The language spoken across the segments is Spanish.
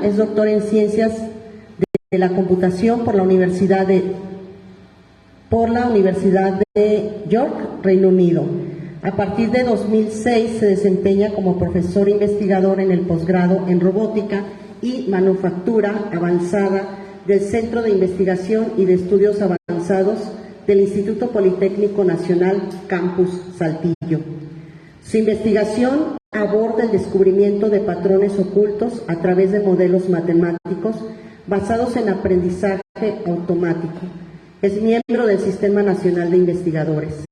es doctor en Ciencias de la Computación por la Universidad de York, Reino Unido. A partir de 2006 se desempeña como profesor investigador en el posgrado en Robótica y Manufactura Avanzada del Centro de Investigación y de Estudios Avanzados del Instituto Politécnico Nacional Campus Saltillo. Su investigación aborda el descubrimiento de patrones ocultos a través de modelos matemáticos basados en aprendizaje automático. Es miembro del Sistema Nacional de Investigadores.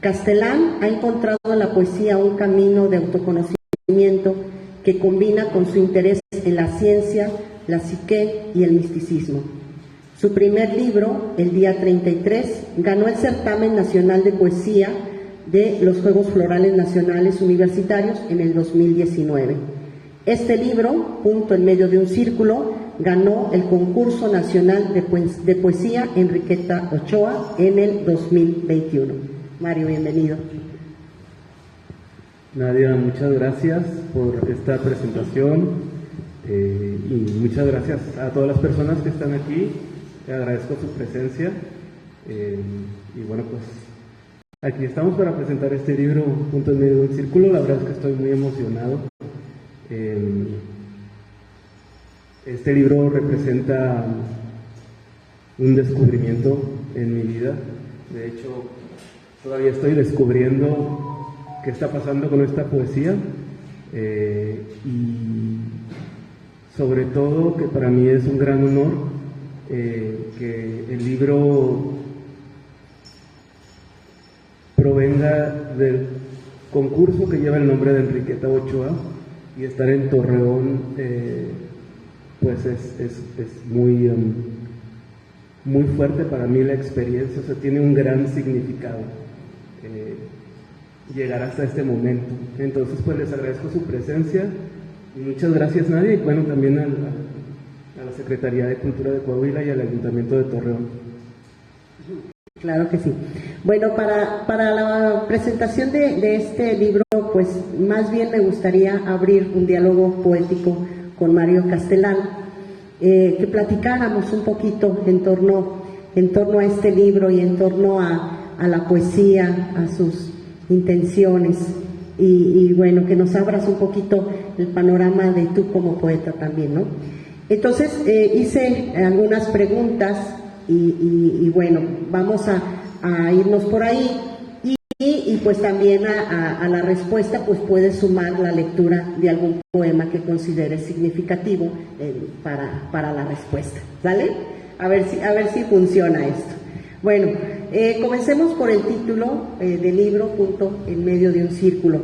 Castellán ha encontrado en la poesía un camino de autoconocimiento que combina con su interés en la ciencia, la psique y el misticismo. Su primer libro, El Día 33, ganó el Certamen Nacional de Poesía de los Juegos Florales Nacionales Universitarios en el 2019. Este libro, Punto en medio de un círculo, ganó el Concurso Nacional de Poesía Enriqueta Ochoa en el 2021. Mario, bienvenido. Nadia, muchas gracias por esta presentación y muchas gracias a todas las personas que están aquí. Te agradezco su presencia y bueno, pues aquí estamos para presentar este libro, Punto en medio de un círculo. La verdad es que estoy muy emocionado. Este libro representa un descubrimiento en mi vida. De hecho, todavía estoy descubriendo qué está pasando con esta poesía y sobre todo que para mí es un gran honor que el libro provenga del concurso que lleva el nombre de Enriqueta Ochoa, y estar en Torreón pues es muy muy fuerte para mí la experiencia. O sea, tiene un gran significado llegar hasta este momento. Entonces pues les agradezco su presencia y muchas gracias, Nadia, y bueno, también a la Secretaría de Cultura de Coahuila y al Ayuntamiento de Torreón. Claro que sí. Bueno, para la presentación de este libro, pues más bien me gustaría abrir un diálogo poético con Mario Castellán, que platicáramos un poquito en torno a este libro y en torno a la poesía, a sus intenciones y bueno, que nos abras un poquito el panorama de tú como poeta también, ¿no? Entonces hice algunas preguntas y bueno, vamos a irnos por ahí y pues también a la respuesta pues puedes sumar la lectura de algún poema que consideres significativo para la respuesta, ¿vale? A ver si funciona esto. Bueno, comencemos por el título del libro, Punto en medio de un círculo.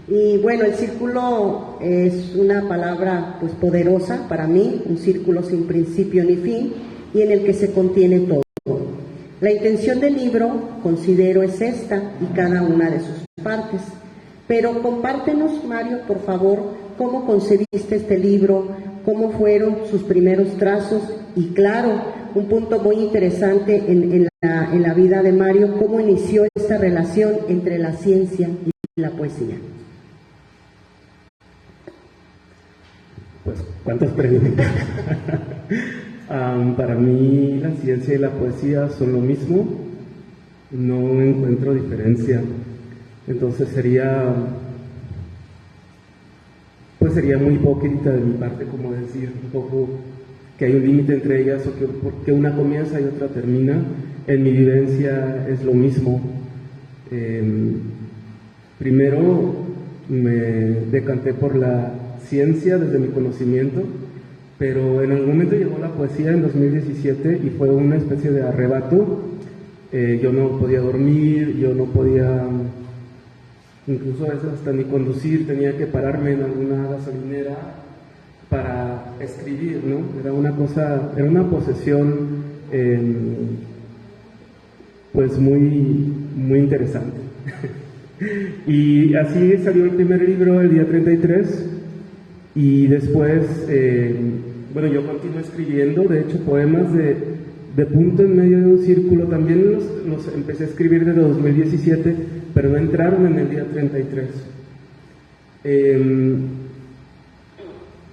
Y bueno, el círculo es una palabra pues poderosa para mí, un círculo sin principio ni fin y en el que se contiene todo. La intención del libro, considero, es esta y cada una de sus partes. Pero compártenos, Mario, por favor, cómo concebiste este libro, cómo fueron sus primeros trazos y, claro, un punto muy interesante en la vida de Mario, cómo inició esta relación entre la ciencia y la poesía. Pues, ¿cuántas preguntas? Para mí la ciencia y la poesía son lo mismo, no encuentro diferencia. Entonces sería muy hipócrita de mi parte como decir un poco que hay un límite entre ellas o que una comienza y otra termina. En mi vivencia es lo mismo. Primero me decanté por la ciencia desde mi conocimiento, pero en algún momento llegó la poesía en 2017 y fue una especie de arrebato. Yo no podía dormir, yo no podía, incluso a veces hasta ni conducir, tenía que pararme en alguna gasolinera para escribir, ¿no? Era una posesión pues muy, muy interesante. Y así salió el primer libro, El Día 33, y después, bueno, yo continué escribiendo, de hecho, poemas de Punto en medio de un círculo, también los empecé a escribir desde 2017, pero no entraron en El Día 33.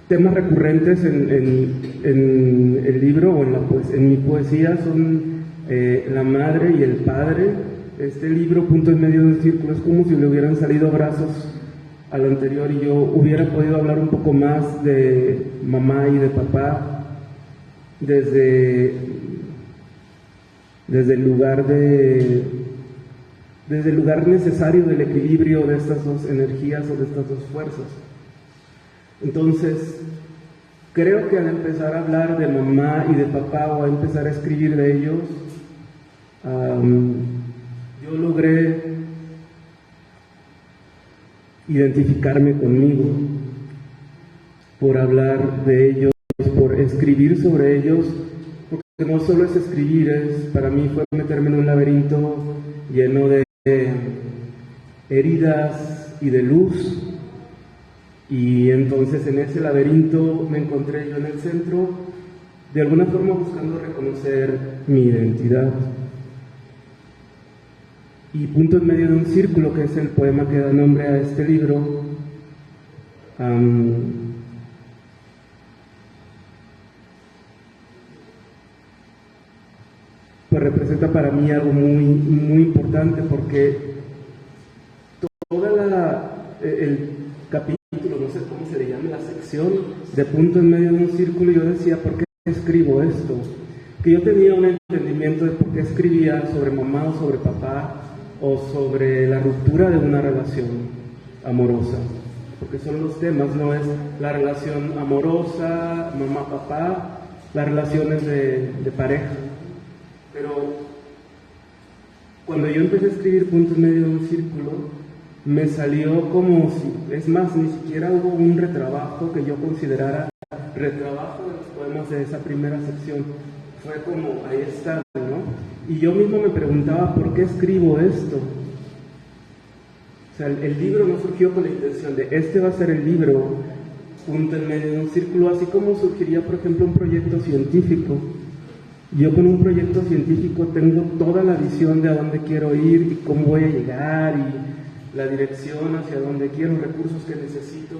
temas recurrentes en el libro o en mi poesía son la madre y el padre. Este libro, Punto en Medio de un Círculo, es como si le hubieran salido brazos al anterior y yo hubiera podido hablar un poco más de mamá y de papá desde el lugar necesario del equilibrio de estas dos energías o de estas dos fuerzas. Entonces, creo que al empezar a hablar de mamá y de papá o a empezar a escribir de ellos, yo logré identificarme conmigo por hablar de ellos, por escribir sobre ellos, porque no solo es escribir, para mí fue meterme en un laberinto lleno de heridas y de luz. Y entonces en ese laberinto me encontré yo en el centro, de alguna forma buscando reconocer mi identidad. Y Punto en Medio de un Círculo, que es el poema que da nombre a este libro, pues representa para mí algo muy, muy importante, porque el capítulo, no sé cómo se le llama, la sección de Punto en Medio de un Círculo, yo decía, ¿por qué escribo esto? Que yo tenía un entendimiento de por qué escribía sobre mamá o sobre papá o sobre la ruptura de una relación amorosa, porque son los temas, no es la relación amorosa, mamá-papá, las relaciones de pareja. Pero cuando yo empecé a escribir Punto en Medio de un Círculo, me salió como si, es más, ni siquiera hubo un retrabajo que yo considerara retrabajo de los poemas de esa primera sección. Fue como, ahí está, ¿no? Y yo mismo me preguntaba, ¿por qué escribo esto? O sea, el libro no surgió con la intención de, este va a ser el libro, Punto en Medio de un Círculo, así como surgiría, por ejemplo, un proyecto científico. Yo con un proyecto científico tengo toda la visión de a dónde quiero ir y cómo voy a llegar y la dirección hacia donde quiero, recursos que necesito.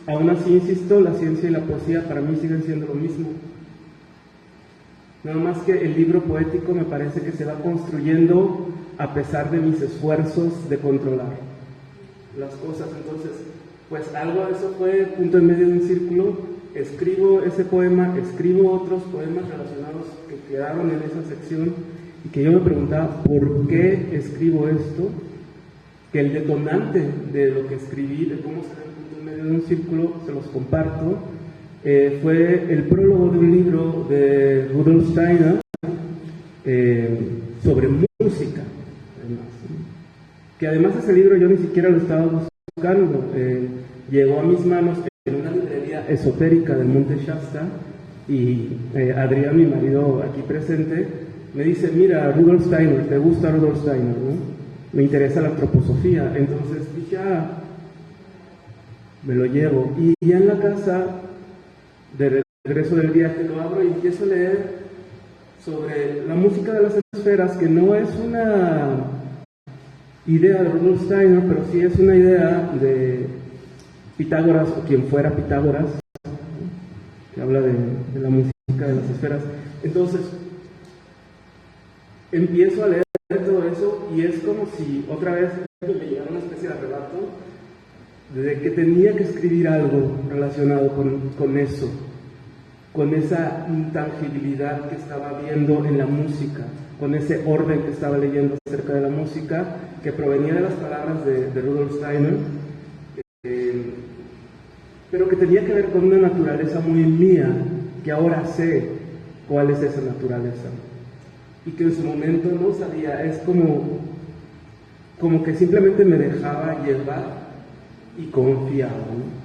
Aún así, insisto, la ciencia y la poesía para mí siguen siendo lo mismo. Nada más que el libro poético me parece que se va construyendo a pesar de mis esfuerzos de controlar las cosas. Entonces, pues algo de eso fue Punto en Medio de un Círculo. Escribo ese poema, escribo otros poemas relacionados que quedaron en esa sección y que yo me preguntaba, ¿por qué escribo esto? Que el detonante de lo que escribí, de cómo se ve el Punto en Medio de un Círculo, se los comparto. Fue el prólogo de un libro de Rudolf Steiner sobre música, que además ese libro yo ni siquiera lo estaba buscando, llegó a mis manos en una librería esotérica del Monte Shasta y Adrián, mi marido aquí presente, me dice, mira, Rudolf Steiner, ¿te gusta Rudolf Steiner? ¿No? Me interesa la antroposofía. Entonces dije, me lo llevo. Y ya en la casa, de regreso del viaje, lo abro y empiezo a leer sobre la música de las esferas, que no es una idea de Rudolf Steiner, pero sí es una idea de Pitágoras, o quien fuera Pitágoras, que habla de la música de las esferas. Entonces, empiezo a leer todo eso y es como si otra vez me llegara una especie de arrebato de que tenía que escribir algo relacionado con eso, con esa intangibilidad que estaba viendo en la música, con ese orden que estaba leyendo acerca de la música, que provenía de las palabras de Rudolf Steiner, pero que tenía que ver con una naturaleza muy mía, que ahora sé cuál es esa naturaleza, y que en su momento no sabía. Es como que simplemente me dejaba llevar y confiaba, ¿no?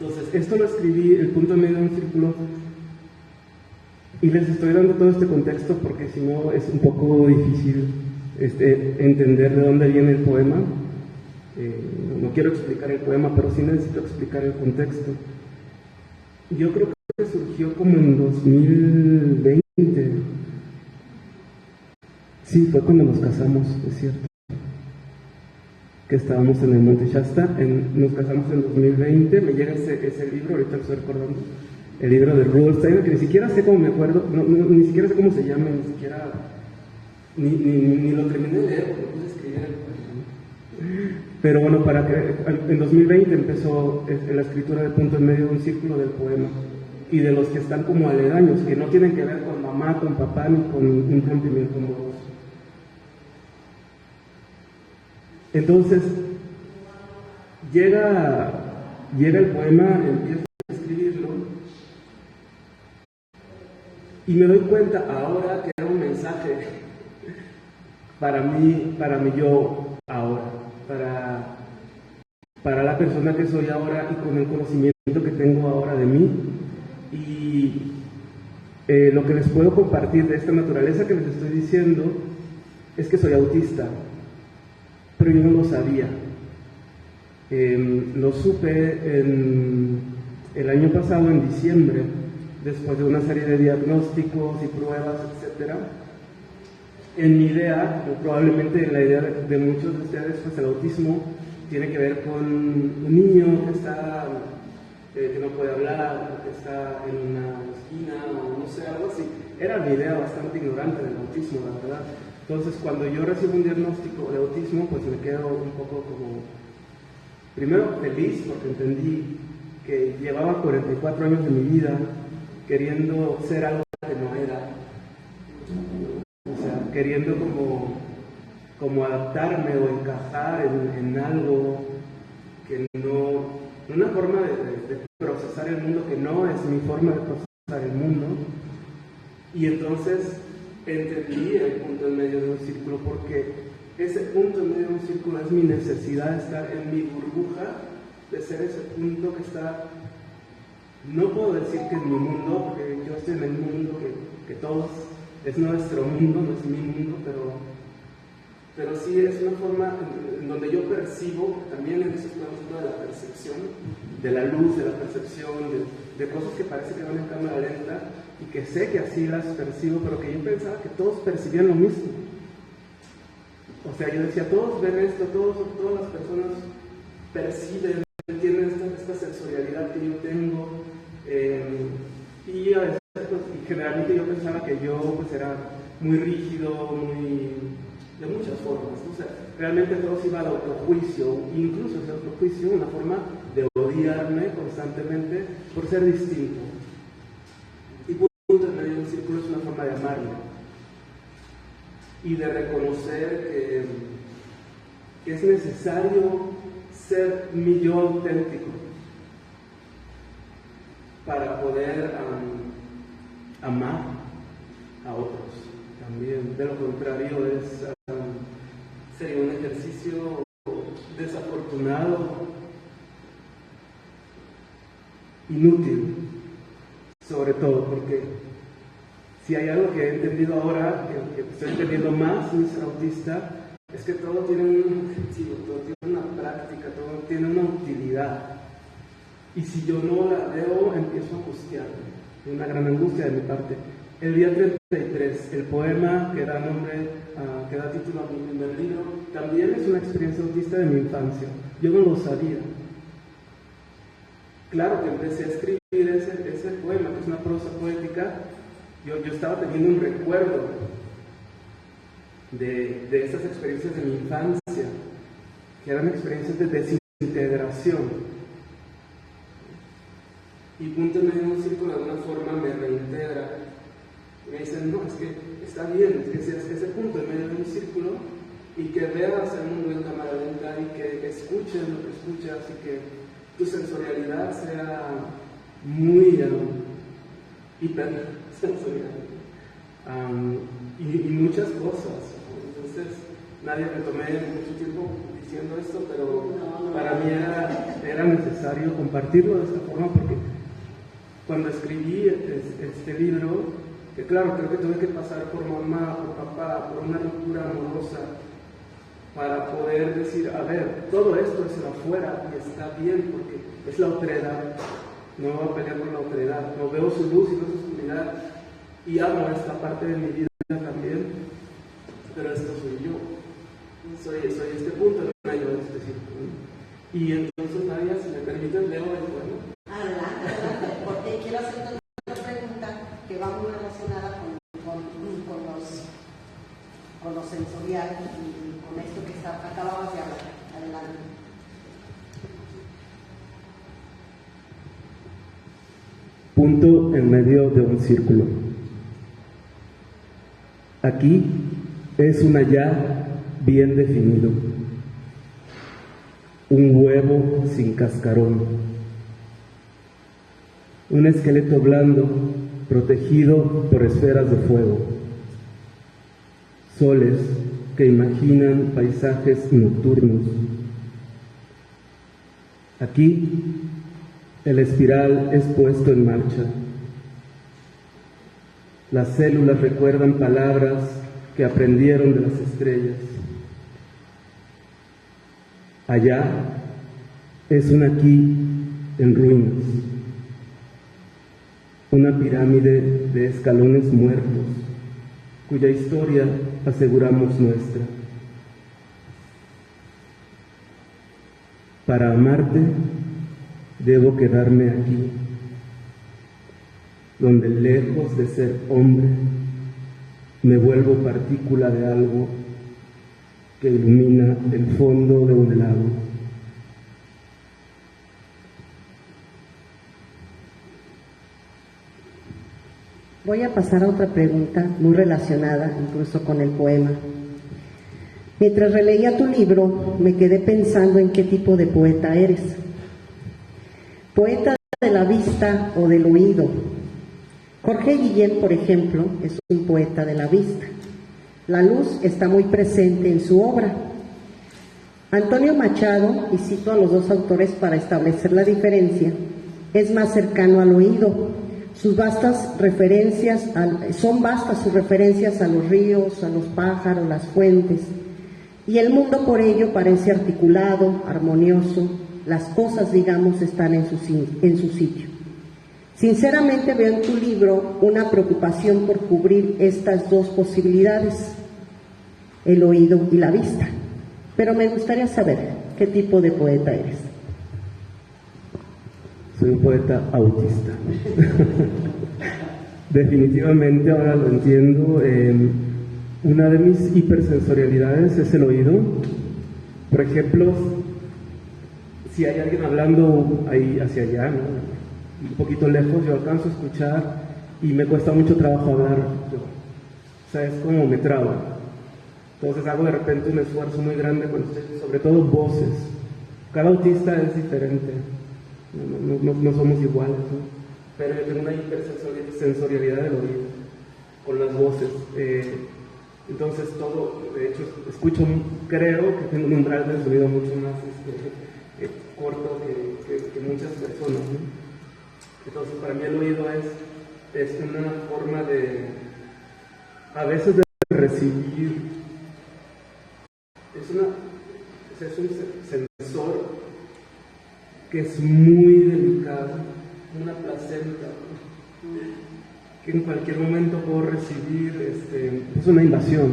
Entonces, esto lo escribí, el Punto en Medio de un Círculo, y les estoy dando todo este contexto porque si no es un poco difícil entender de dónde viene el poema. No quiero explicar el poema, pero sí necesito explicar el contexto. Yo creo que surgió como en 2020. Sí, fue cuando nos casamos, es cierto. que estábamos en el Monte Shasta, nos casamos en 2020, me llega ese libro, ahorita lo estoy recordando, el libro de Rudolf Steiner, que ni siquiera sé cómo me acuerdo, ni siquiera sé cómo se llama, ni siquiera, ni lo terminé de leer, porque lo puse a escribir. Pero bueno, en 2020 empezó la escritura de punto en medio de un círculo del poema, y de los que están como aledaños, que no tienen que ver con mamá, con papá, ni con un rompimiento amoroso. Entonces, llega el poema, empiezo a escribirlo, y me doy cuenta ahora que era un mensaje para mí yo ahora, para la persona que soy ahora y con el conocimiento que tengo ahora de mí. Y lo que les puedo compartir de esta naturaleza que les estoy diciendo es que soy autista, pero yo no lo sabía. Lo supe el año pasado, en diciembre, después de una serie de diagnósticos y pruebas, etc. En mi idea, o probablemente en la idea de muchos de ustedes, pues el autismo tiene que ver con un niño que no puede hablar, que está en una esquina, o no sé, algo así. Era mi idea bastante ignorante del autismo, la verdad. Entonces, cuando yo recibo un diagnóstico de autismo, pues me quedo un poco como, primero feliz, porque entendí que llevaba 44 años de mi vida queriendo ser algo que no era. O sea, queriendo como adaptarme o encajar en algo que no, una forma de procesar el mundo que no es mi forma de procesar el mundo. Y entonces entendí el punto en medio de un círculo, porque ese punto en medio de un círculo es mi necesidad de estar en mi burbuja, de ser ese punto que está, no puedo decir que es mi mundo, porque yo estoy en el mundo que todos, es nuestro mundo, no es mi mundo, pero sí es una forma en donde yo percibo, también en eso estamos hablando de la percepción, de la luz, de la percepción, de cosas que parece que van en cámara lenta, y que sé que así las percibo, pero que yo pensaba que todos percibían lo mismo. O sea, yo decía, todos ven esto, todas las personas perciben, tienen esta sensorialidad que yo tengo, y a veces, pues, y generalmente yo pensaba que yo pues era muy rígido, de muchas formas, ¿no? O sea, realmente todo se iba al autojuicio, incluso ese autojuicio, una forma de odiarme constantemente por ser distinto. Y punto en medio del círculo es una forma de amarme y de reconocer que es necesario ser mi yo auténtico para poder amar a otros también. De lo contrario sería un ejercicio desafortunado, inútil, sobre todo porque si hay algo que he entendido ahora, que estoy entendiendo más sin ser autista, es que todo tiene un objetivo, todo tiene una práctica, todo tiene una utilidad. Y si yo no la veo, empiezo a angustiarme, una gran angustia de mi parte. El día 33, el poema que da nombre, que da título a mi primer libro, también es una experiencia autista de mi infancia. Yo no lo sabía. Claro que empecé a escribir ese poema, que es una prosa poética. Yo estaba teniendo un recuerdo de esas experiencias de mi infancia, que eran experiencias de desintegración. Y punto en medio de un círculo de alguna forma me reintegra. Me dicen, no, es que está bien, es que seas ese punto en medio de un círculo y que veas el mundo en cámara lenta y que escuches lo que escuchas y que tu sensorialidad sea muy hipersensorial. Y muchas cosas. Entonces, nadie me tomé mucho tiempo diciendo esto, pero para mí era necesario compartirlo de esta forma, porque cuando escribí este libro, que claro, creo que tuve que pasar por mamá, por papá, por una ruptura amorosa, para poder decir, a ver, todo esto es el afuera y está bien, porque es la otredad. No voy a pelear con la otredad, no veo su luz y veo su oscuridad, y amo esta parte de mi vida también, pero esto soy yo. Soy este punto en medio de este Y entonces, Nadia, si me permites, leo el poema. Adelante, adelante, porque quiero hacerte una pregunta que va muy relacionada con lo sensorial y con esto que acababas de hablar. Adelante. Punto en medio de un círculo. Aquí es un allá bien definido. Un huevo sin cascarón. Un esqueleto blando protegido por esferas de fuego. Soles que imaginan paisajes nocturnos. Aquí el espiral es puesto en marcha. Las células recuerdan palabras que aprendieron de las estrellas. Allá es un aquí en ruinas. Una pirámide de escalones muertos, cuya historia aseguramos nuestra. Para amarte, debo quedarme aquí, donde lejos de ser hombre, me vuelvo partícula de algo que ilumina el fondo de un lago. Voy a pasar a otra pregunta muy relacionada incluso con el poema. Mientras releía tu libro, me quedé pensando en qué tipo de poeta eres. ¿Poeta de la vista o del oído? Jorge Guillén, por ejemplo, es un poeta de la vista. La luz está muy presente en su obra. Antonio Machado, y cito a los dos autores para establecer la diferencia, es más cercano al oído. Son vastas sus referencias a los ríos, a los pájaros, las fuentes, y el mundo por ello parece articulado, armonioso, las cosas, digamos, están en su sitio. Sinceramente veo en tu libro una preocupación por cubrir estas dos posibilidades, el oído y la vista, pero me gustaría saber qué tipo de poeta eres. Soy un poeta autista. Definitivamente, ahora lo entiendo. Una de mis hipersensorialidades es el oído. Por ejemplo, si hay alguien hablando ahí hacia allá, ¿no?, un poquito lejos, yo alcanzo a escuchar y me cuesta mucho trabajo hablar yo. O sea, es como me traba. Entonces hago de repente un esfuerzo muy grande, sobre todo voces. Cada autista es diferente. No somos iguales, ¿no? Pero yo tengo una hipersensorialidad del oído con las voces. Entonces todo, de hecho, escucho, creo que tengo un umbral del sonido mucho más corto que muchas personas, ¿no? Entonces para mí el oído es una forma de, a veces, de recibir. Es un sensor que es muy delicado, una placenta, que en cualquier momento puedo recibir. Es una invasión,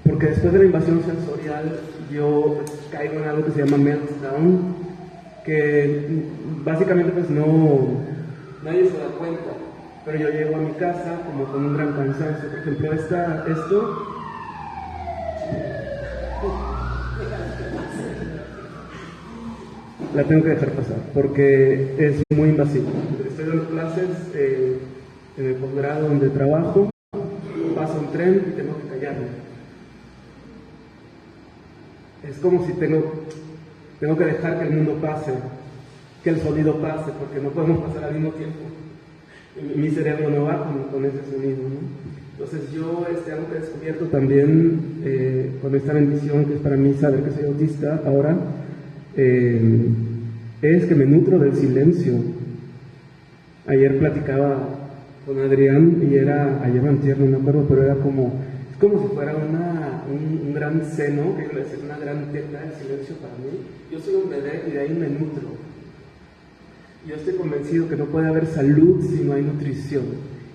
porque después de la invasión sensorial yo caigo en algo que se llama meltdown, que básicamente pues nadie se da cuenta, pero yo llego a mi casa como con un gran cansancio. Por ejemplo, esto la tengo que dejar pasar porque es muy invasivo. Estoy dando clases en el posgrado donde trabajo, pasa un tren y tengo que callarme. Es como si tengo que dejar que el mundo pase, que el sonido pase, porque no podemos pasar al mismo tiempo. Mi cerebro no va con ese sonido, ¿no? Entonces yo algo que he descubierto también con esta bendición que es para mí saber que soy autista ahora, es que me nutro del silencio. Ayer platicaba con Adrián y ayer o antier, no me acuerdo, pero era como si fuera un gran seno, una gran teta de silencio para mí. Yo soy un bebé y de ahí me nutro. Yo estoy convencido que no puede haber salud si no hay nutrición.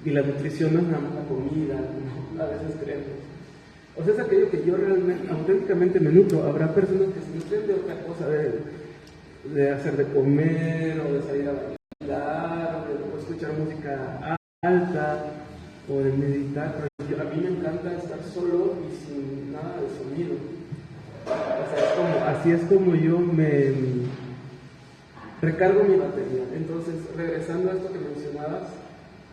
Y la nutrición no es nada más la comida, ¿no? A veces creemos. O sea, es aquello que yo realmente, auténticamente me nutro. Habrá personas que se nutren de otra cosa, de hacer de comer, o de salir a bailar, o de escuchar música alta, o de meditar. Pero a mí me encanta estar solo y sin nada de sonido. O sea, así es como yo me recargo mi batería. Entonces, regresando a esto que mencionabas,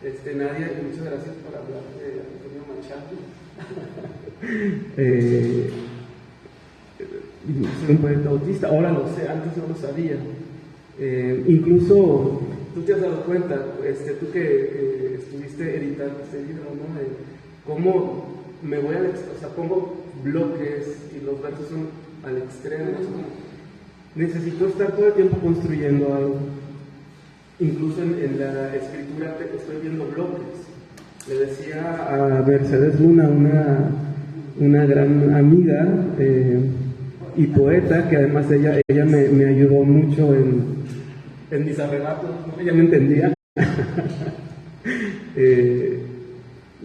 Nadia, y muchas gracias por hablar de Antonio Machado. Soy un poeta autista, ahora lo sé, antes no lo sabía. Incluso tú te has dado cuenta, tú que estuviste editando este libro, ¿no? De cómo me voy o sea, pongo bloques y los versos son al extremo. Necesito estar todo el tiempo construyendo algo. Incluso en la escritura estoy viendo bloques. Le decía a Mercedes Luna, una gran amiga y poeta, que además ella me ayudó mucho en mis arrebatos, ¿no? Ella me entendía.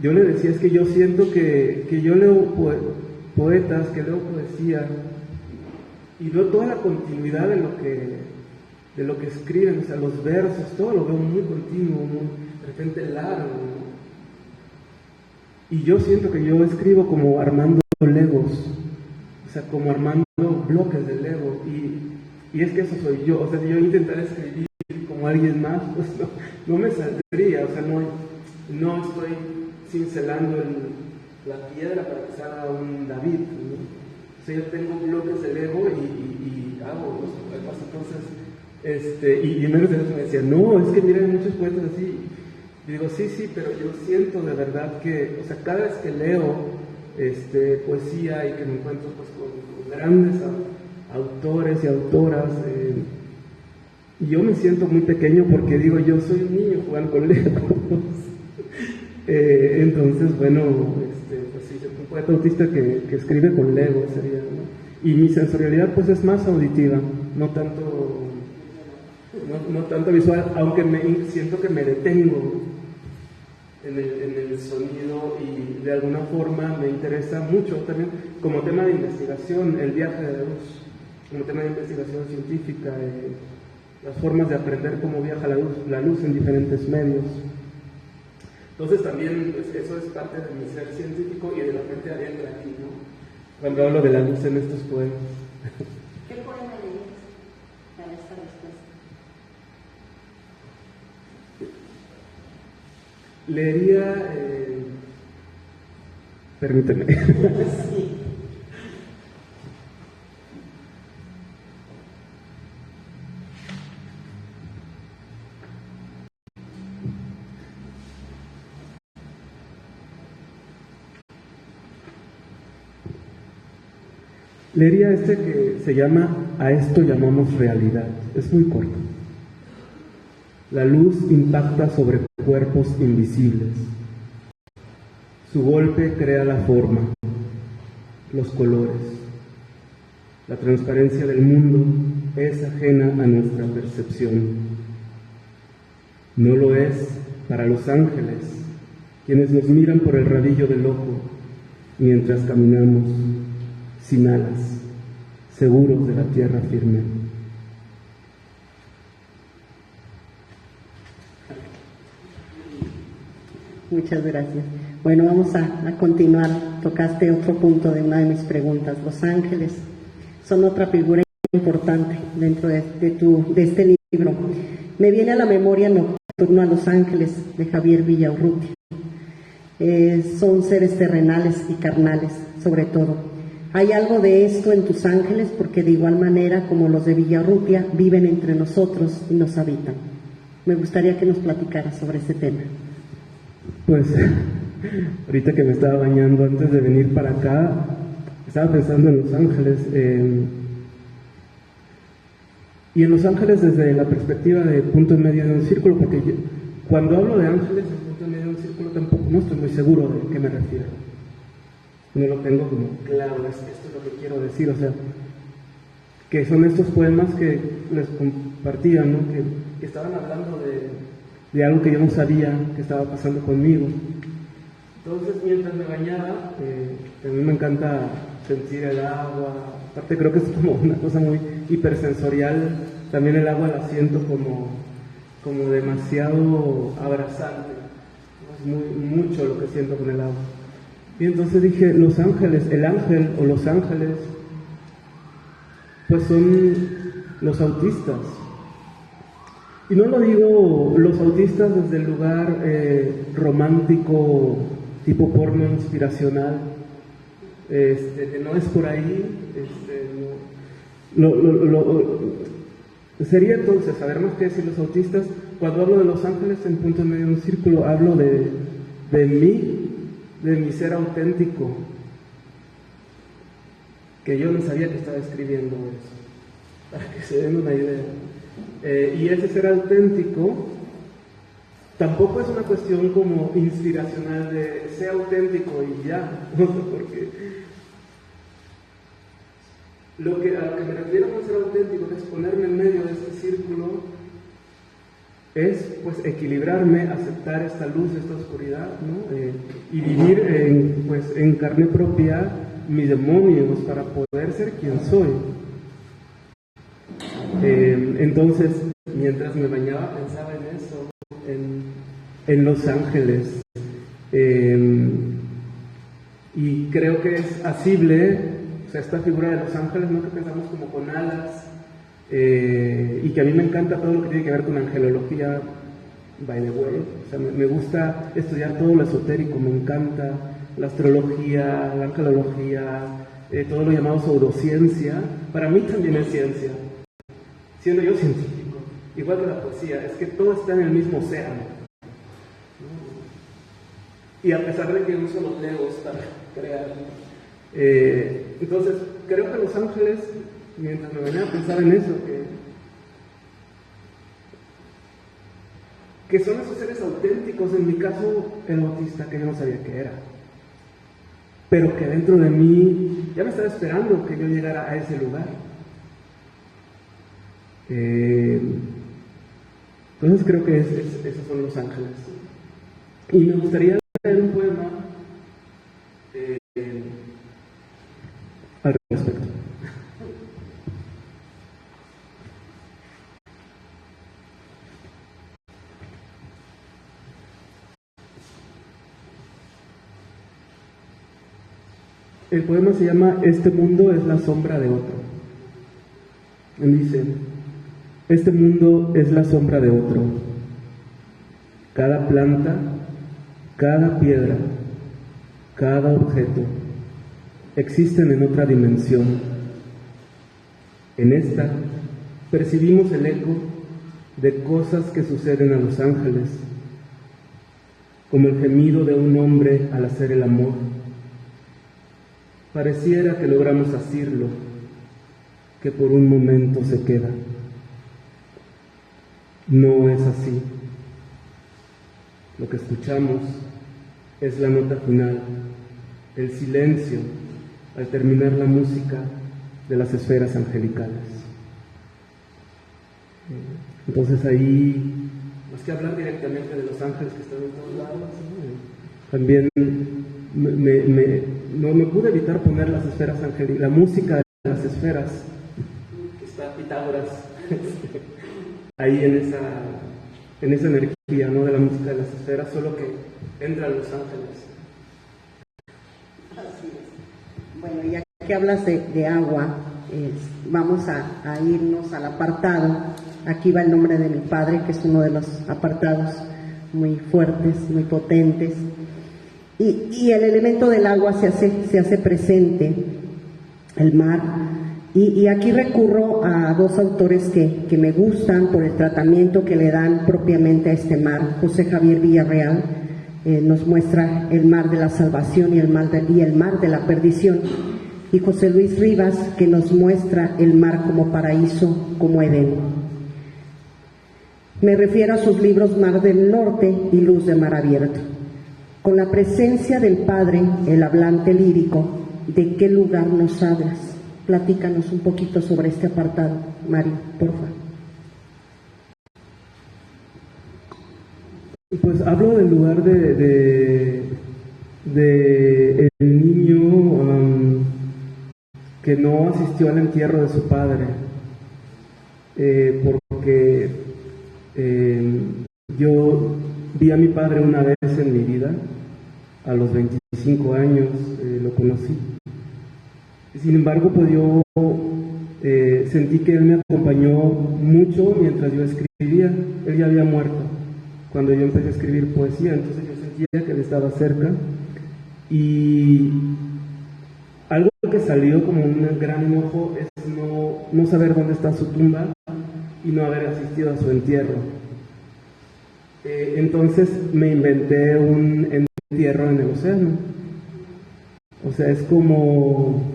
Yo le decía, es que yo siento que yo leo poetas, que leo poesía, y veo toda la continuidad de lo que escriben, o sea, los versos, todo lo veo muy continuo, muy, de repente largo, ¿no? Y yo siento que yo escribo como armando legos, o sea, como armando bloques de Lego, y es que eso soy yo. O sea, si yo intentara escribir como alguien más, pues no me saldría. O sea, no estoy cincelando la piedra para que salga un David, ¿no? O sea, yo tengo bloques de Lego y hago los poemas. Entonces, y menos de eso me decía, no, es que mira, hay muchos poetas así. Y digo, sí, pero yo siento de verdad que, o sea, cada vez que leo poesía y que me encuentro pues con grandes autores y autoras, yo me siento muy pequeño porque digo, yo soy un niño jugando con Legos. Entonces, bueno, pues sí, un poeta autista que escribe con Legos sería, ¿no? Y mi sensorialidad pues es más auditiva, no tanto visual, aunque siento que me detengo en el sonido, y de alguna forma me interesa mucho también como tema de investigación el viaje de la luz, como tema de investigación científica, las formas de aprender cómo viaja la luz en diferentes medios. Entonces también pues, eso es parte de mi ser científico y de la mente adentro aquí, ¿no? Cuando hablo de la luz en estos poemas. ¿Qué poema leías para esta respuesta? Leería, permíteme. Sí. Leería que se llama A esto llamamos realidad. Es muy corto. La luz impacta sobre cuerpos invisibles. Su golpe crea la forma, los colores. La transparencia del mundo es ajena a nuestra percepción. No lo es para los ángeles, quienes nos miran por el rabillo del ojo mientras caminamos sin alas, seguros de la tierra firme. Muchas gracias. Bueno, vamos a continuar. Tocaste otro punto de una de mis preguntas. Los ángeles son otra figura importante dentro de este libro. Me viene a la memoria Nocturno a los Ángeles, de Javier Villaurrutia. Son seres terrenales y carnales, sobre todo. ¿Hay algo de esto en tus ángeles? Porque de igual manera como los de Villaurrutia viven entre nosotros y nos habitan. Me gustaría que nos platicaras sobre ese tema. Pues, ahorita que me estaba bañando antes de venir para acá, estaba pensando en Los Ángeles, y en Los Ángeles desde la perspectiva de punto en medio de un círculo, porque cuando hablo de ángeles en punto en medio de un círculo tampoco no estoy muy seguro de qué me refiero. No lo tengo como claro, esto es lo que quiero decir, o sea, que son estos poemas que les compartía, ¿no? que estaban hablando de algo que yo no sabía que estaba pasando conmigo. Entonces, mientras me bañaba, a mí me encanta sentir el agua. Aparte, creo que es como una cosa muy hipersensorial. También el agua la siento como demasiado abrazante. Es mucho lo que siento con el agua. Y entonces dije, los ángeles, el ángel o los ángeles, pues son los autistas. Y no lo digo los autistas desde el lugar romántico, tipo porno inspiracional, que no es por ahí, sería entonces, saber más que decir los autistas. Cuando hablo de los ángeles en punto en medio de un círculo, hablo de mí, de mi ser auténtico, que yo no sabía que estaba escribiendo eso, para que se den una idea. Y ese ser auténtico tampoco es una cuestión como inspiracional de ser auténtico y ya, no sé por qué. A lo que me refiero con ser auténtico, es ponerme en medio de este círculo, es pues equilibrarme, aceptar esta luz, esta oscuridad, ¿no? Y vivir en carne propia mis demonios para poder ser quien soy. Entonces, mientras me bañaba pensaba en eso, en los ángeles, y creo que es asible, o sea, esta figura de los ángeles, ¿no? Que pensamos como con alas, y que a mí me encanta todo lo que tiene que ver con angelología, by the way. O sea, me gusta estudiar todo lo esotérico, me encanta la astrología, la angelología, todo lo llamado pseudociencia. Para mí también es ciencia, siendo yo científico, igual que la poesía, es que todo está en el mismo océano, ¿no? Y a pesar de que uso los legos para crear, entonces creo que los ángeles, mientras me venía a pensar en eso, que son esos seres auténticos, en mi caso el autista, que yo no sabía qué era, pero que dentro de mí ya me estaba esperando que yo llegara a ese lugar. Entonces creo que esos son los ángeles. Y me gustaría leer un poema al respecto. El poema se llama Este mundo es la sombra de otro. Y dice: este mundo es la sombra de otro. Cada planta, cada piedra, cada objeto existen en otra dimensión. En esta percibimos el eco de cosas que suceden a los ángeles, como el gemido de un hombre al hacer el amor. Pareciera que logramos asirlo, que por un momento se queda. No es así. Lo que escuchamos es la nota final, el silencio al terminar la música de las esferas angelicales. Entonces ahí, más que hablar directamente de los ángeles que están en todos lados, también no me pude evitar poner las esferas angelicales, la música de las esferas, que está Pitágoras, ahí en esa energía, ¿no? De la música de las esferas, solo que entran los ángeles. Así es. Bueno, ya que hablas de agua, vamos a irnos al apartado. Aquí va el nombre de mi padre, que es uno de los apartados muy fuertes, muy potentes. Y el elemento del agua se hace presente, el mar. Y aquí recurro a dos autores que me gustan por el tratamiento que le dan propiamente a este mar. José Javier Villarreal nos muestra el mar de la salvación y el mar de la perdición. Y José Luis Rivas, que nos muestra el mar como paraíso, como Edén. Me refiero a sus libros Mar del Norte y Luz de Mar Abierto. Con la presencia del Padre, el hablante lírico, ¿de qué lugar nos hablas? Platícanos un poquito sobre este apartado, Mario, por favor. Pues hablo del lugar de de el niño que no asistió al entierro de su padre, porque yo vi a mi padre una vez en mi vida, a los 25 años lo conocí. Sin embargo, pues yo sentí que él me acompañó mucho mientras yo escribía. Él ya había muerto cuando yo empecé a escribir poesía, entonces yo sentía que él estaba cerca. Y algo que salió como un gran enojo es no saber dónde está su tumba y no haber asistido a su entierro. Entonces me inventé un entierro en el océano. O sea, es como...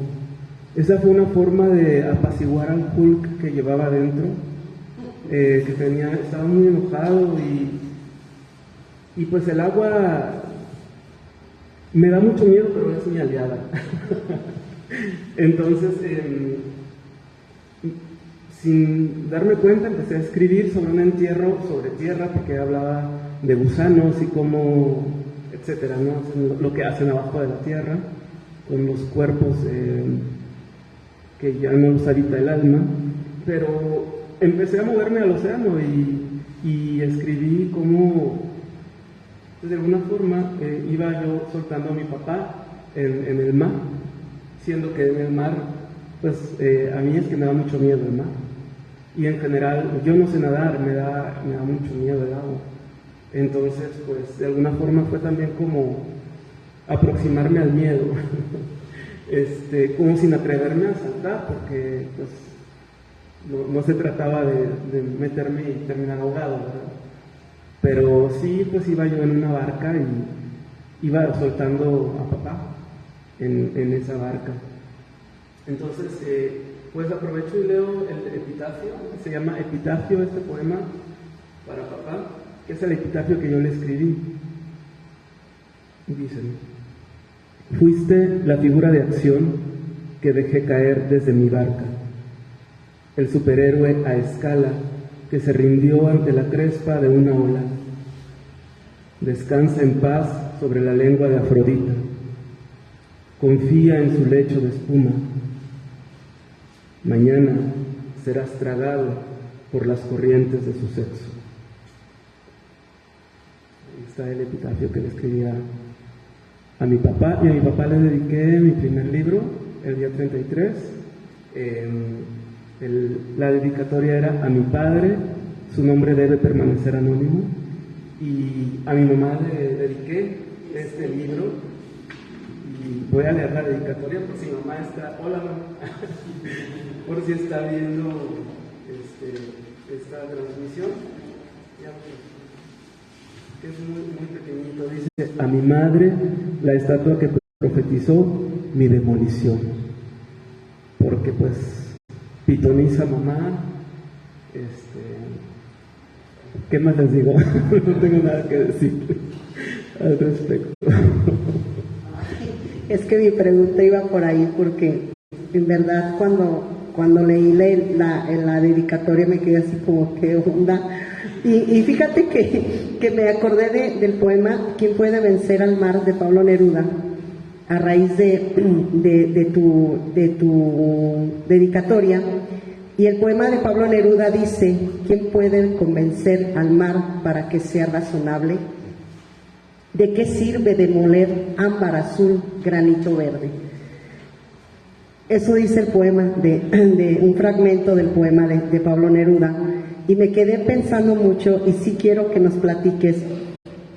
Esa fue una forma de apaciguar al Hulk que llevaba adentro, que estaba muy enojado y pues el agua me da mucho miedo, pero es mi aliada. Entonces, sin darme cuenta, empecé a escribir sobre un entierro sobre tierra, porque hablaba de gusanos y cómo, etcétera, ¿no? Lo que hacen abajo de la tierra, con los cuerpos que ya no los habita el alma. Pero empecé a moverme al océano y escribí cómo, de alguna forma, iba yo soltando a mi papá en el mar, siendo que en el mar, pues a mí es que me da mucho miedo el mar. Y en general, yo no sé nadar, me da mucho miedo el agua. Entonces, pues de alguna forma fue también como aproximarme al miedo, como sin atreverme a saltar, porque pues no se trataba de meterme y terminar ahogado, ¿verdad? Pero sí, pues iba yo en una barca y iba soltando a papá en esa barca. Entonces, pues aprovecho y leo el epitafio, se llama Epitafio este poema para papá, que es el epitafio que yo le escribí. Dicen: fuiste la figura de acción que dejé caer desde mi barca, el superhéroe a escala que se rindió ante la crespa de una ola. Descansa en paz sobre la lengua de Afrodita, confía en su lecho de espuma. Mañana serás tragado por las corrientes de su sexo. Ahí está el epitafio que le escribía a mi papá, y a mi papá le dediqué mi primer libro, el día 33. La dedicatoria era: a mi padre, su nombre debe permanecer anónimo. Y a mi mamá le dediqué este libro, y voy a leer la dedicatoria por si mi mamá está, hola mamá, por si está viendo esta transmisión, que es muy pequeñito. Dice: a mi madre, la estatua que profetizó mi demolición, porque pues pitoniza mamá. ¿Qué más les digo? No tengo nada que decir al respecto. Es que mi pregunta iba por ahí, porque en verdad cuando leí la dedicatoria me quedé así como, ¿qué onda? Y fíjate que me acordé del poema ¿Quién puede vencer al mar?, de Pablo Neruda, a raíz de tu dedicatoria. Y el poema de Pablo Neruda dice: ¿quién puede convencer al mar para que sea razonable? ¿De qué sirve demoler ámbar azul, granito verde? Eso dice el poema, de un fragmento del poema de Pablo Neruda. Y me quedé pensando mucho, y sí quiero que nos platiques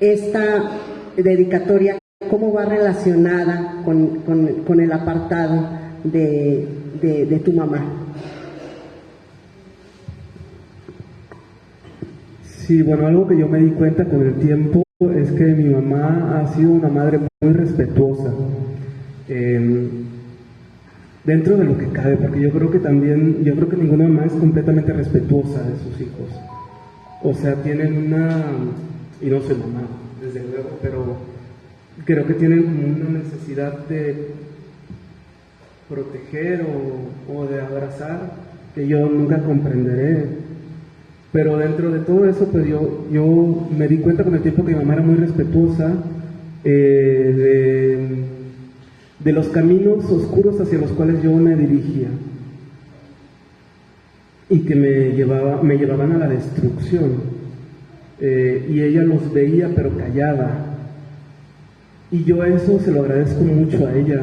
esta dedicatoria, cómo va relacionada con el apartado de tu mamá. Sí, bueno, algo que yo me di cuenta con el tiempo es que mi mamá ha sido una madre muy respetuosa, dentro de lo que cabe, porque yo creo que ninguna mamá es completamente respetuosa de sus hijos. O sea, tienen y no soy mamá, desde luego, pero creo que tienen como una necesidad de proteger o de abrazar que yo nunca comprenderé. Pero dentro de todo eso, pues yo me di cuenta con el tiempo que mi mamá era muy respetuosa, de los caminos oscuros hacia los cuales yo me dirigía y que me llevaban a la destrucción. Y ella los veía pero callaba. Y yo eso se lo agradezco mucho a ella,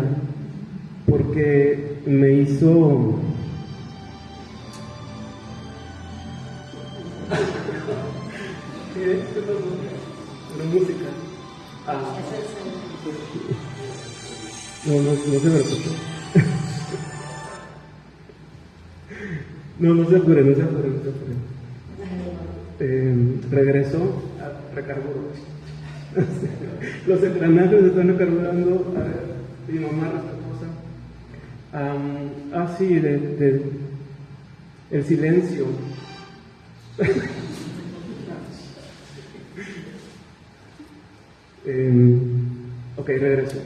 porque me hizo... ¿Una música? No se preocupe. No se apuren. Regreso a recargo. Los engranajes están recargando. A ver, mi mamá respetuosa. Sí, el silencio. Ok, regreso.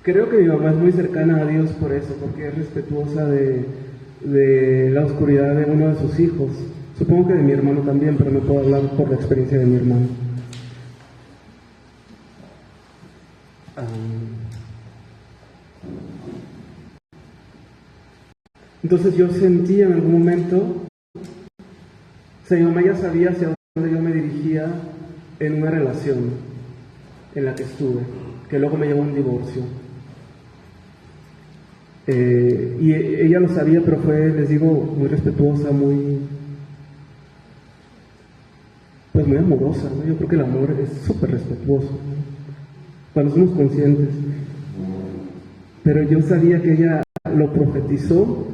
Creo que mi mamá es muy cercana a Dios por eso, porque es respetuosa de la oscuridad de uno de sus hijos. Supongo que de mi hermano también, pero no puedo hablar por la experiencia de mi hermano. Entonces yo sentí en algún momento, o sea, mi mamá ya sabía hacia dónde yo me dirigía en una relación en la que estuve, que luego me llevó a un divorcio. Y ella lo sabía, pero fue, les digo, muy respetuosa, muy amorosa, ¿no? Yo creo que el amor es súper respetuoso, ¿no? Cuando somos conscientes. Pero yo sabía que ella lo profetizó,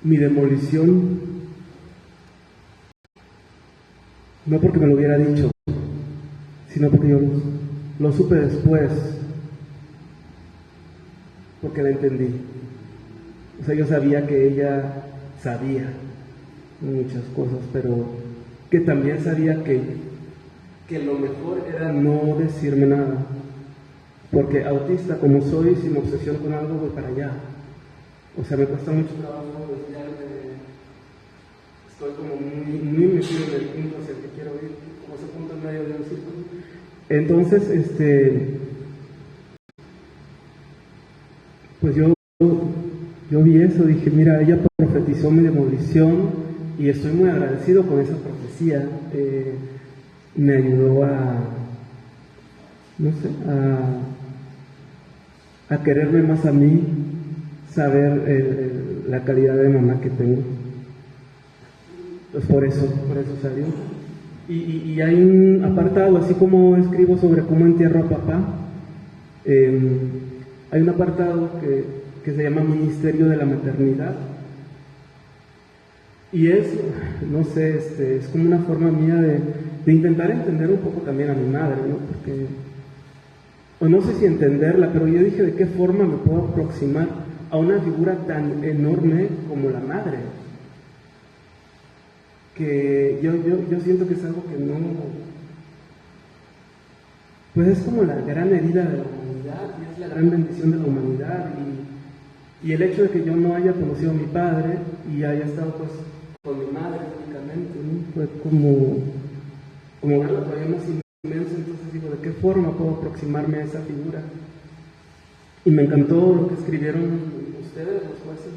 mi demolición, no porque me lo hubiera dicho, sino porque yo lo supe después, porque la entendí. O sea, yo sabía que ella sabía muchas cosas, pero que también sabía que lo mejor era no decirme nada, porque autista como soy, si me obsesiono con algo, voy para allá. O sea, me cuesta mucho trabajo desviarme, estoy como muy metido en el punto hacia el que quiero ir, como ese punto en medio de un círculo. Entonces, pues yo vi eso, dije, mira, ella profetizó mi demolición y estoy muy agradecido con esa profecía. Me ayudó a quererme más a mí, saber la calidad de mamá que tengo. Pues por eso salió. Y hay un apartado, así como escribo sobre cómo entierro a papá, hay un apartado que se llama Ministerio de la Maternidad. Y es, no sé, es como una forma mía de intentar entender un poco también a mi madre, ¿no? Porque, o no sé si entenderla, pero yo dije, ¿de qué forma me puedo aproximar a una figura tan enorme como la madre? Que yo siento que es algo que no, pues es como la gran herida de la humanidad y es la gran bendición de la humanidad, y el hecho de que yo no haya conocido a mi padre y haya estado pues con mi madre únicamente, ¿no? Fue como verla todavía más inmensa. Entonces digo, ¿de qué forma puedo aproximarme a esa figura? Y me encantó lo que escribieron ustedes, los jueces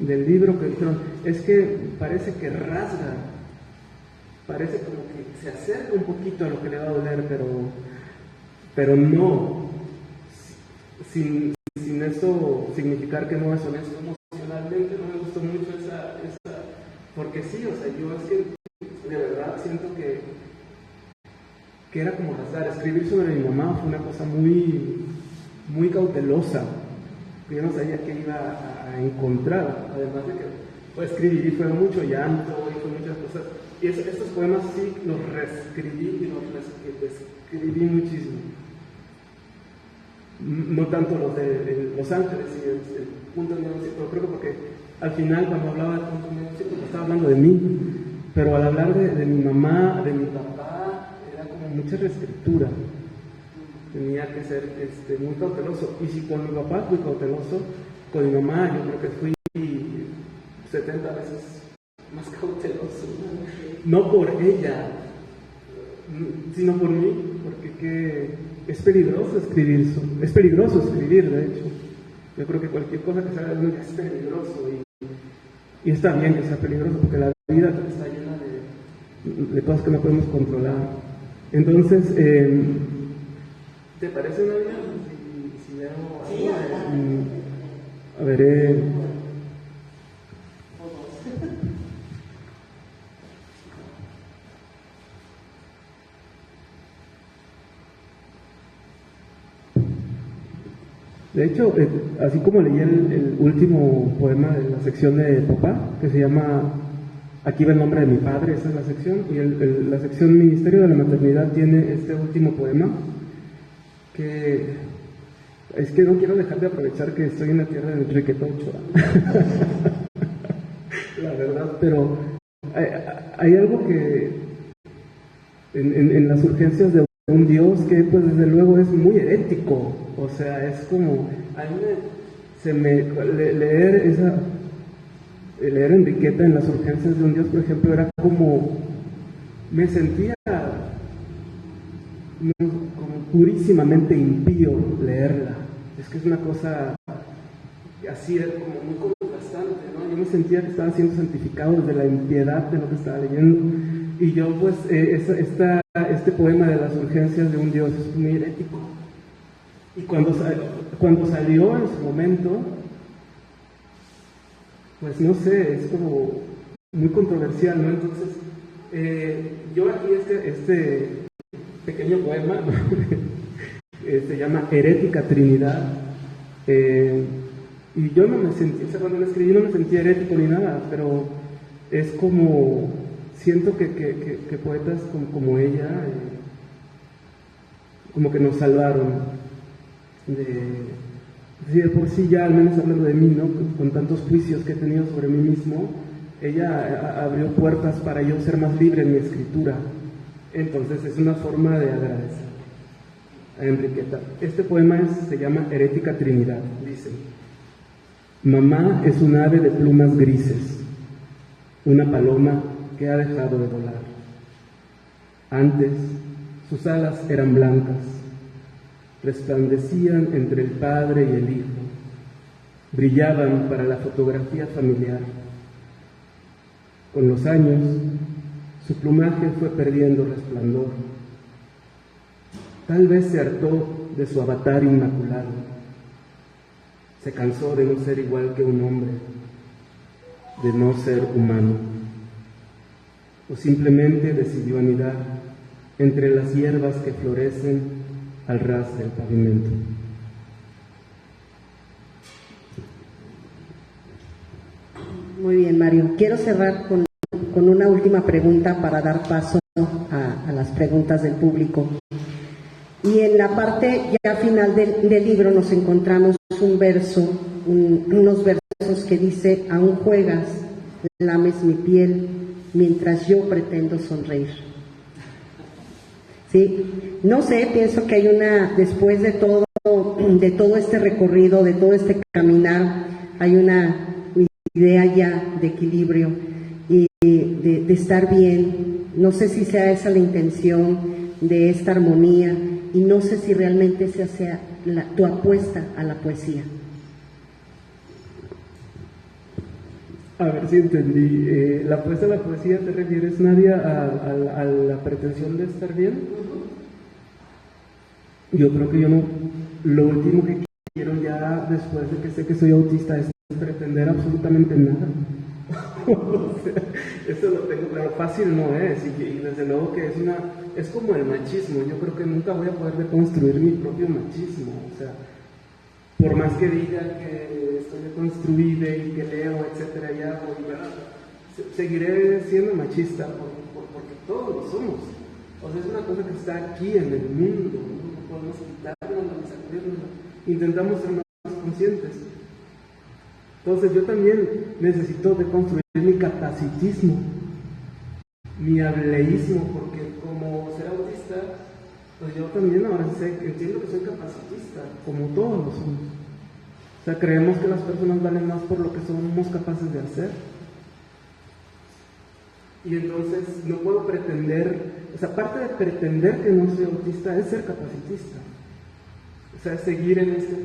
del libro, que dijeron, es que parece que rasga, parece como que se acerca un poquito a lo que le va a doler, pero no, sin eso significar que no es honesto emocionalmente. No me gustó mucho esa, porque sí, o sea, yo es que de verdad siento que era como rasgar. Escribir sobre mi mamá fue una cosa muy cautelosa, yo no sabía qué iba a encontrar, además de que fue escribir y fue mucho llanto y fue muchas cosas, y estos poemas sí los reescribí y los describí muchísimo, no tanto los de Los Ángeles y el punto de negocio, pero creo que porque al final cuando hablaba del punto de negocio estaba hablando de mí, pero al hablar de mi mamá, de mi papá, era como mucha reescritura. Tenía que ser muy cauteloso. Y si con mi papá fui cauteloso, con mi mamá yo creo que fui 70 veces más cauteloso, no por ella, sino por mí, porque es peligroso escribir, de hecho. Yo creo que cualquier cosa que salga de uno ya es peligroso, y está bien que sea peligroso, porque la vida está llena de cosas que no podemos controlar. Entonces, ¿te parece, Nadia? Si leo algo, a ver, de hecho, así como leí el último poema de la sección de Papá, que se llama Aquí va el nombre de mi padre, esa es la sección, y la sección Ministerio de la Maternidad tiene este último poema, que es que no quiero dejar de aprovechar que estoy en la tierra de Enrique Tocho, la verdad, pero hay algo que en las urgencias de un Dios que pues desde luego es muy herético, o sea, es como, a mí leer Enriqueta en las urgencias de un Dios, por ejemplo, era como, me sentía como purísimamente impío leerla, es que es una cosa así, como muy contrastante, ¿no? Yo me sentía que estaba siendo santificado desde la impiedad de lo que estaba leyendo, y yo pues este poema de las urgencias de un Dios es muy herético, y cuando salió en su momento, pues no sé, es como muy controversial, ¿no? Entonces, yo aquí este pequeño poema se llama Herética Trinidad, y yo no me sentí, o sea, cuando lo escribí no me sentí herético ni nada, pero es como, siento que poetas como ella, como que nos salvaron de por sí, ya al menos hablando de mí, ¿no? Con tantos juicios que he tenido sobre mí mismo, ella abrió puertas para yo ser más libre en mi escritura. Entonces es una forma de agradecer a Enriqueta. Este poema se llama Herética Trinidad. Dice: mamá es un ave de plumas grises, una paloma que ha dejado de volar. Antes sus alas eran blancas, resplandecían entre el padre y el hijo, brillaban para la fotografía familiar. Con los años, su plumaje fue perdiendo resplandor. Tal vez se hartó de su avatar inmaculado, se cansó de no ser igual que un hombre, de no ser humano, o simplemente decidió anidar entre las hierbas que florecen al ras del pavimento. Muy bien, Mario. Quiero cerrar con una última pregunta para dar paso a las preguntas del público. Y en la parte ya final del libro nos encontramos un verso, unos versos que dice: aún juegas, lames mi piel, mientras yo pretendo sonreír. Sí, no sé, pienso que hay después de todo este recorrido, de todo este caminar, hay una idea ya de equilibrio y de estar bien. No sé si sea esa la intención de esta armonía, y no sé si realmente esa sea tu apuesta a la poesía. A ver si entendí. ¿La apuesta a la poesía te refieres, Nadia, a la pretensión de estar bien? Yo creo que yo no. Lo último que quiero ya, después de que sé que soy autista, es pretender absolutamente nada. O sea, eso lo tengo claro. Fácil no es, y desde luego que es como el machismo. Yo creo que nunca voy a poder deconstruir mi propio machismo. O sea, por más que diga que estoy deconstruida y que leo, etcétera, ya seguiré siendo machista porque todos lo somos. O sea, es una cosa que está aquí en el mundo, no podemos quitarlo ni sacudirlo. Intentamos ser más conscientes. Entonces yo también necesito deconstruir mi capacitismo, mi hableísmo, porque como ser autista, pues yo también ahora entiendo que soy capacitista, como todos lo somos. O sea, creemos que las personas valen más por lo que somos capaces de hacer. Y entonces no puedo pretender, o sea, parte de pretender que no soy autista es ser capacitista. O sea, seguir en esta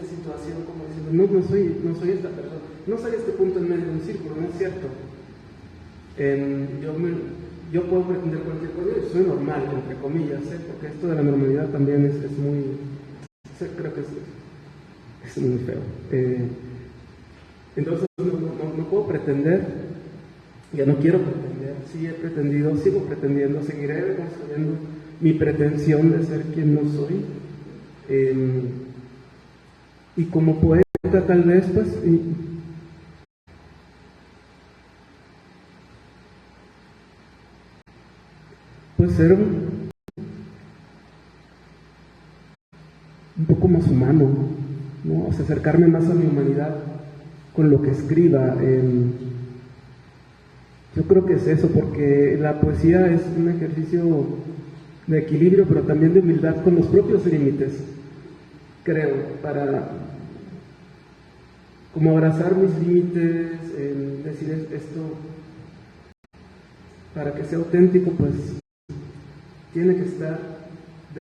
situación como diciendo, no soy esta persona, no soy este punto en medio de un círculo, no es cierto. Yo puedo pretender cualquier cosa, yo soy normal, entre comillas, porque esto de la normalidad también es muy, creo que es muy feo. Entonces no puedo pretender, ya no quiero pretender, sí he pretendido, sigo pretendiendo, seguiré construyendo mi pretensión de ser quien no soy. Y como poeta tal vez, pues ser un poco más humano, ¿no? O sea, acercarme más a mi humanidad con lo que escriba. Yo creo que es eso, porque la poesía es un ejercicio de equilibrio, pero también de humildad con los propios límites, creo, para como abrazar mis límites, decir esto, para que sea auténtico, pues tiene que estar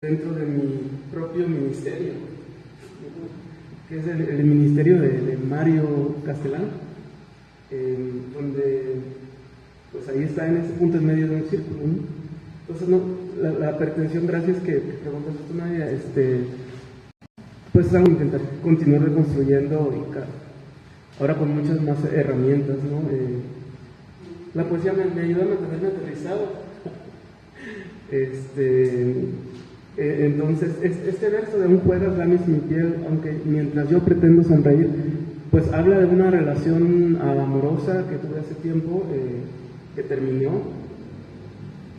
dentro de mi propio ministerio, que es el ministerio de Mario Castellán, donde pues ahí está en ese punto en medio de un círculo, ¿no? Entonces la pretensión, gracias que preguntas esto, Nadia, pues es algo que intentar continuar reconstruyendo y ahora con muchas más herramientas, ¿no? La poesía me ayuda a mantenerme aterrizado. Entonces, este verso de un juegas lames mi piel, aunque mientras yo pretendo sonreír, pues habla de una relación amorosa que tuve hace tiempo, que terminó,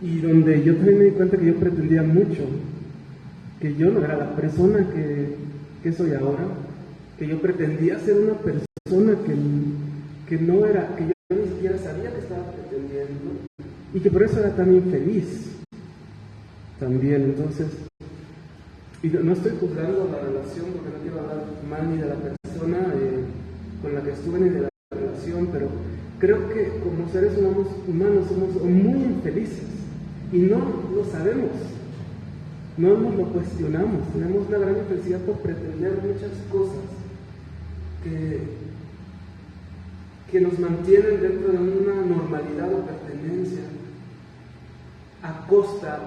y donde yo también me di cuenta que yo pretendía mucho, que yo no era la persona que soy ahora, que yo pretendía ser una persona que no era, que yo ni siquiera sabía que estaba pretendiendo, y que por eso era tan infeliz también. Entonces, y no estoy juzgando la relación, porque no quiero hablar mal ni de la persona con la que estuve ni de la relación, pero creo que como seres humanos somos muy infelices y no lo sabemos, no nos lo cuestionamos, tenemos una gran infelicidad por pretender muchas cosas que nos mantienen dentro de una normalidad o pertenencia a costa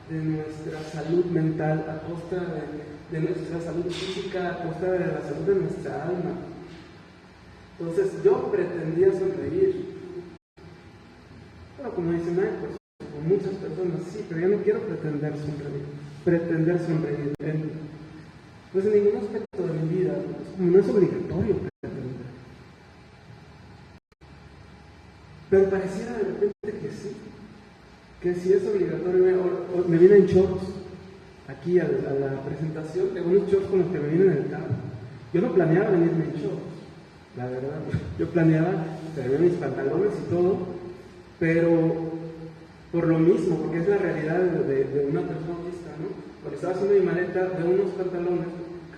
de nuestra salud mental, a costa de nuestra salud física, a costa de la salud de nuestra alma. Entonces yo pretendía sonreír, pero como dicen, pues con muchas personas sí, pero yo no quiero pretender sonreír pues en ningún aspecto de mi vida, como no es obligatorio pretender, pero pareciera de repente que sí es obligatorio. Me vine en shorts aquí a la presentación, de unos shorts con los que me vine en el carro. Yo no planeaba venirme en shorts, la verdad. Yo planeaba traer mis pantalones y todo, pero por lo mismo, porque es la realidad de una persona autista, ¿no? Porque estaba haciendo mi maleta de unos pantalones,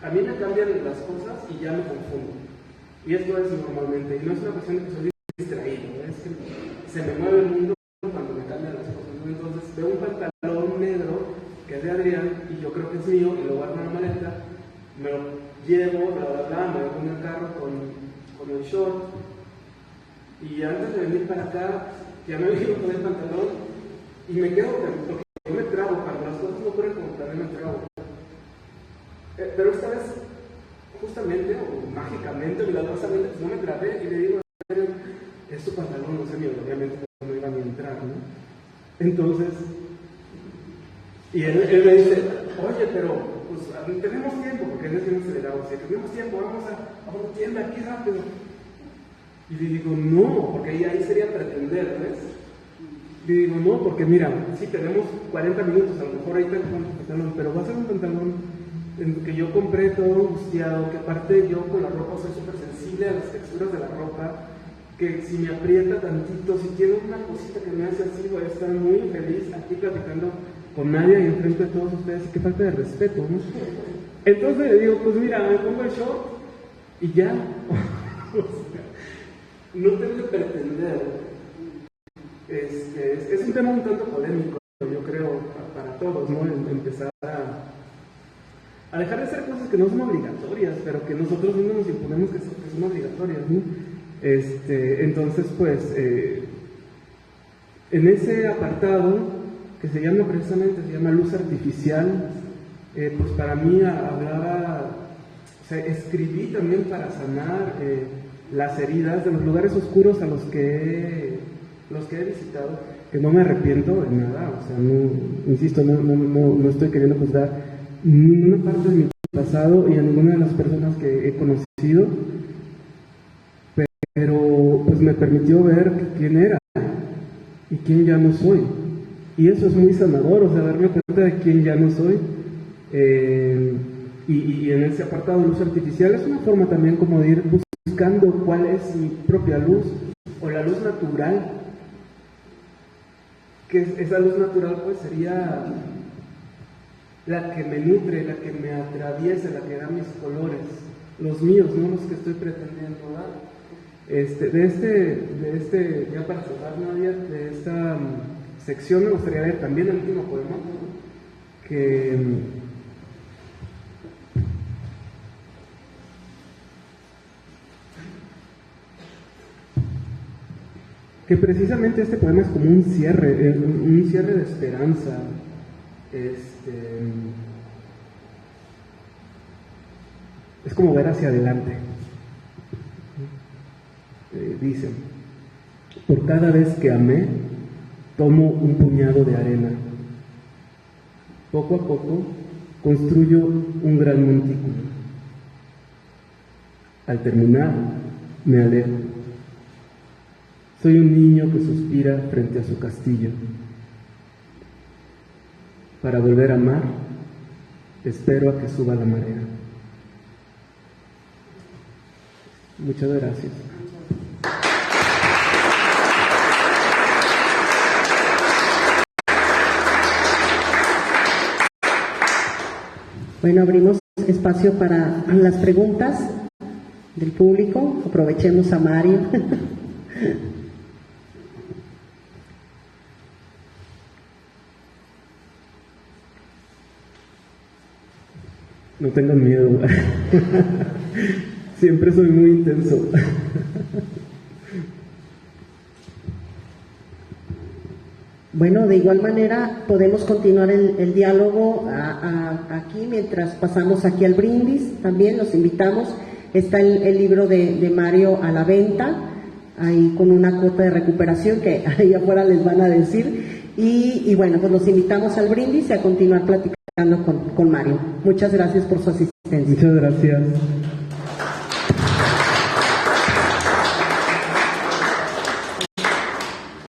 a mí me cambian las cosas y ya me confundo. Y esto es normalmente, y no es una cuestión de que soy distraído, es que se me mueve el mundo cuando me cambian las cosas. Entonces veo un pantalón negro que es de Adrián y yo creo que es mío y lo guardo en la maleta, me lo llevo, me voy con el carro con el short, y antes de venir para acá ya me vengo con el pantalón y me quedo, porque yo me trabo, cuando las cosas no ocurren como planeé me trabo. Pero esta vez, justamente o mágicamente, milagrosamente, pues no me trabé y le digo, es tu pantalón, no sé, obviamente no iba a ni entrar, ¿no? Entonces, y él me dice, oye, pero pues tenemos tiempo, porque él es bien acelerado, si tenemos tiempo, vamos a una tienda aquí rápido. Y le digo, no, porque ahí sería pretender, ¿ves? Le digo, no, porque mira, sí tenemos 40 minutos, a lo mejor ahí tengo un pantalón, pero va a ser un pantalón en que yo compré todo angustiado, que aparte yo con la ropa soy súper sensible a las texturas de la ropa, que si me aprieta tantito, si tiene una cosita que me hace así, voy a estar muy feliz aquí platicando con Nadia y enfrente de todos ustedes, y qué falta de respeto, ¿no? Entonces le digo, pues mira, me pongo el short y ya. O sea, no tengo que pretender es un tema un tanto polémico, yo creo, para todos, ¿no? Empezar a dejar de hacer cosas que no son obligatorias, pero que nosotros mismos nos imponemos que son obligatorias, ¿no? Entonces, pues, en ese apartado, que se llama luz artificial, pues para mí hablaba, o sea, escribí también para sanar las heridas de los lugares oscuros a los que he visitado, que no me arrepiento en nada, o sea, no, insisto, no estoy queriendo juzgar ninguna parte de mi pasado y a ninguna de las personas que he conocido, pero pues me permitió ver quién era y quién ya no soy, y eso es muy sanador, o sea, darme cuenta de quién ya no soy. Y en ese apartado de luz artificial es una forma también como de ir buscando cuál es mi propia luz o la luz natural, que esa luz natural pues sería la que me nutre, la que me atraviesa, la que da mis colores, los míos, no los que estoy pretendiendo dar. De este, ya para cerrar, Nadia, de esta sección me gustaría leer también el último poema, que precisamente este poema es como un cierre de esperanza. Es como ver hacia adelante. Dice: por cada vez que amé, tomo un puñado de arena. Poco a poco construyo un gran montículo. Al terminar, me alejo. Soy un niño que suspira frente a su castillo. Para volver a amar, espero a que suba la marea. Muchas gracias. Bueno, abrimos espacio para las preguntas del público. Aprovechemos a Mario. No tengan miedo. Siempre soy muy intenso. Bueno, de igual manera podemos continuar el diálogo aquí mientras pasamos aquí al brindis. También los invitamos. Está el libro de Mario a la venta, ahí con una cuota de recuperación que ahí afuera les van a decir. Y bueno, pues los invitamos al brindis y a continuar platicando con Mario. Muchas gracias por su asistencia. Muchas gracias.